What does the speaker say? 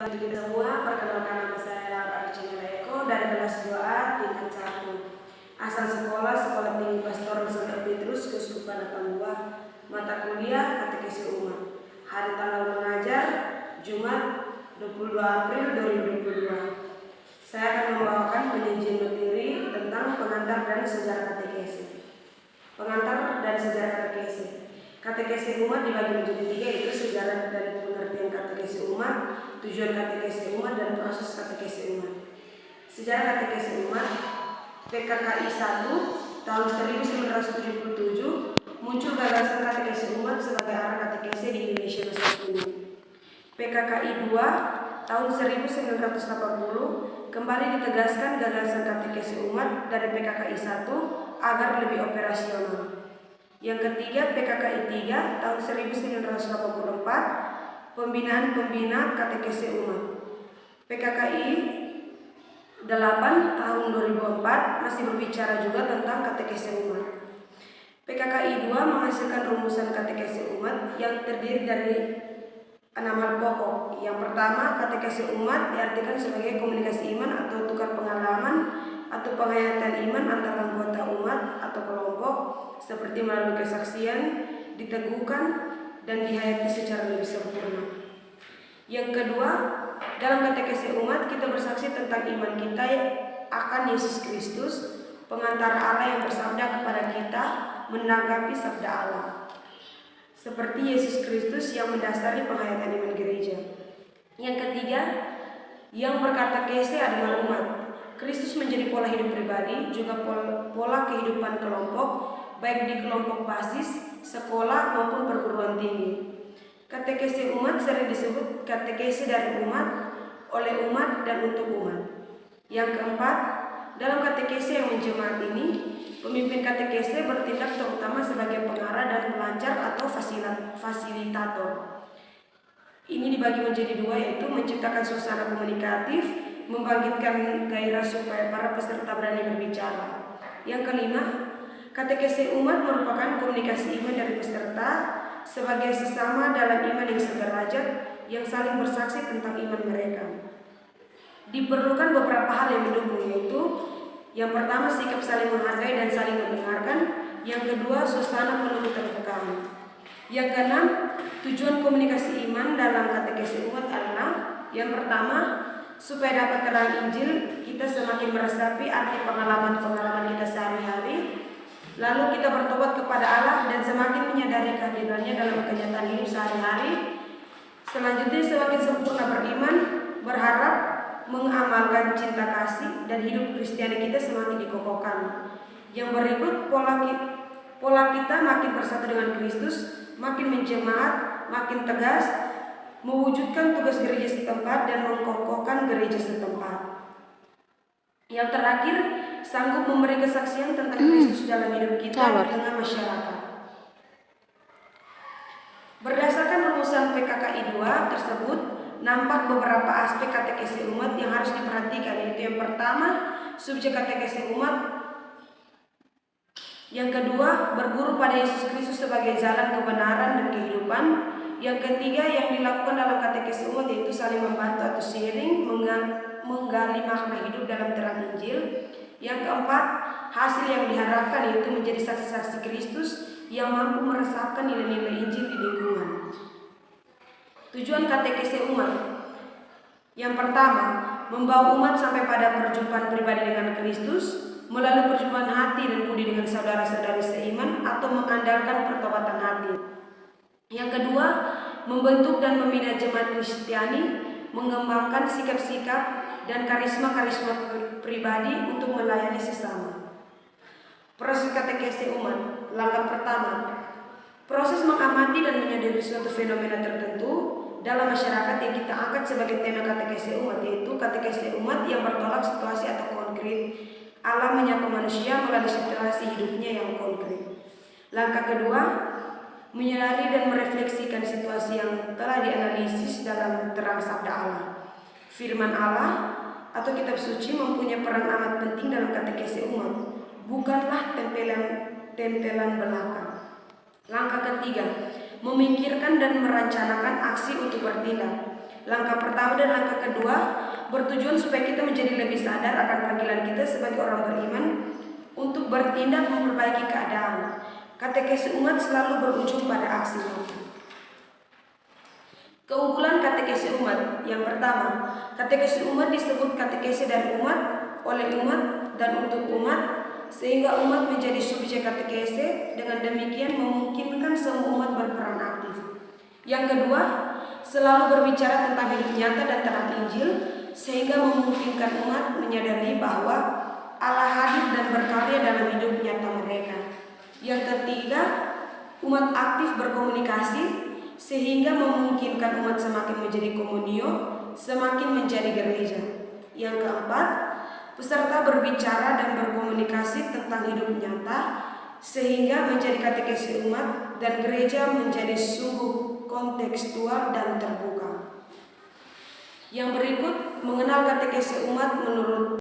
Untuk kita semua, perkenalkan nama saya Laura Arcina Eko dari kelas 2A tingkat 1. Asal Sekolah Tinggi Pastoral Santo Petrus, Keuskupan Atambua. Mata kuliah Katekesi Umat. Hari tanggal mengajar Jumat 22 April 2022. Saya akan membawakan penyajian materi tentang pengantar dan sejarah katekesi. Pengantar dan sejarah katekesi. Katekesi umat dibagi menjadi 3, yaitu sejarah dan pengertian katekesi umat, tujuan katekesi umat, dan proses katekesi umat. Sejarah katekesi umat. PKKI 1 tahun 1977 muncul gagasan katekesi umat sebagai arah katekesi di Indonesia masa kini. PKKI 2 tahun 1980 kembali ditegaskan gagasan katekesi umat dari PKKI 1 agar lebih operasional. Yang ketiga, PKKI 3 tahun 1984 pembinaan pembina katekesi umat. PKKI 8 tahun 2004 masih berbicara juga tentang katekesi umat. PKKI 2 menghasilkan rumusan katekesi umat yang terdiri dari 6 hal pokok. Yang pertama, katekesi umat diartikan sebagai komunikasi iman atau tukar pengalaman atau penghayatan iman antara anggota umat atau kelompok, seperti melalui kesaksian, diteguhkan, dan dihayati secara lebih sempurna. Yang kedua, dalam katekesi umat kita bersaksi tentang iman kita akan Yesus Kristus, pengantara Allah yang bersabda kepada kita menanggapi sabda Allah, seperti Yesus Kristus yang mendasari penghayatan iman gereja. Yang ketiga, yang berkatekesi adalah umat. Kristus menjadi pola hidup pribadi, juga pola kehidupan kelompok, baik di kelompok basis, sekolah maupun perguruan tinggi. Katekesi umat sering disebut katekesi dari umat, oleh umat, dan untuk umat. Yang keempat, dalam katekesi yang menjemaat ini, pemimpin katekesi bertindak terutama sebagai pengarah dan pelancar atau fasilitator. Ini dibagi menjadi 2, yaitu menciptakan suasana komunikatif, membangkitkan gairah supaya para peserta berani berbicara. Yang kelima, katekesi umat merupakan komunikasi iman dari peserta sebagai sesama dalam iman yang sederajat, yang saling bersaksi tentang iman mereka. Diperlukan beberapa hal yang mendukung, yaitu yang pertama, sikap saling menghargai dan saling mendengarkan. Yang kedua, suasana penuh keterbukaan. Yang keenam, tujuan komunikasi iman dalam katekesi umat adalah yang pertama, supaya dapat terang Injil, kita semakin meresapi arti pengalaman-pengalaman kita sehari-hari, lalu kita bertobat kepada Allah dan semakin menyadari kehadirannya dalam kenyataan hidup sehari-hari. Selanjutnya, semakin sempurna beriman, berharap, mengamalkan cinta kasih, dan hidup Kristiani kita semakin dikokohkan. Yang berikut, pola kita makin bersatu dengan Kristus, makin menjemaat, makin tegas, mewujudkan tugas gereja setempat dan mengkokohkan gereja setempat. Yang terakhir, sanggup memberi kesaksian tentang Kristus dalam hidup kita di tengah masyarakat. Berdasarkan rumusan PKKI 2 tersebut, nampak beberapa aspek katekesi umat yang harus diperhatikan, yaitu yang pertama, subjek katekesi umat. Yang kedua, berguru pada Yesus Kristus sebagai jalan kebenaran dan kehidupan. Yang ketiga, yang dilakukan dalam katekesi umat yaitu saling membantu atau sharing, menggali makna hidup dalam terang Injil. Yang keempat, hasil yang diharapkan yaitu menjadi saksi-saksi Kristus yang mampu meresapkan nilai-nilai Injil di lingkungan. Tujuan katekesi umat. Yang pertama, membawa umat sampai pada perjumpaan pribadi dengan Kristus melalui perjumpaan hati dan budi dengan saudara-saudari seiman atau mengandalkan pertobatan hati. Yang kedua, membentuk dan membina jemaat Kristiani, mengembangkan sikap-sikap dan karisma-karisma pribadi untuk melayani sesama. Proses katekesi umat. Langkah pertama, proses mengamati dan menyadari suatu fenomena tertentu dalam masyarakat yang kita angkat sebagai tema katekesi umat, yaitu katekesi umat yang bertolak situasi atau konkret. Allah menyapa manusia melalui situasi hidupnya yang konkret. Langkah kedua, menyadari dan merefleksikan situasi yang telah dianalisis dalam terang sabda Allah. Firman Allah atau kitab suci mempunyai peran amat penting dalam katekesi umat, bukanlah tempelan belaka. Langkah ketiga, memikirkan dan merencanakan aksi untuk bertindak. Langkah pertama pertama dan langkah kedua bertujuan supaya kita menjadi lebih sadar akan panggilan kita sebagai orang beriman untuk bertindak memperbaiki keadaan. Katekesi umat selalu berujung pada aksi nyata. Keunggulan katekesi umat. Yang pertama, katekesi umat disebut katekesi dari umat, oleh umat, dan untuk umat, sehingga umat menjadi subjek katekesi. Dengan demikian memungkinkan semua umat berperan aktif. Yang kedua, selalu berbicara tentang hidup nyata dan terang Injil, sehingga memungkinkan umat menyadari bahwa Allah hadir dan berkarya dalam hidup nyata mereka. Yang ketiga, umat aktif berkomunikasi, sehingga memungkinkan umat semakin menjadi komunio, semakin menjadi gereja. Yang keempat, peserta berbicara dan berkomunikasi tentang hidup nyata, sehingga menjadi katekesi umat dan gereja menjadi sungguh kontekstual dan terbuka. Yang berikut mengenal katekesi umat menurut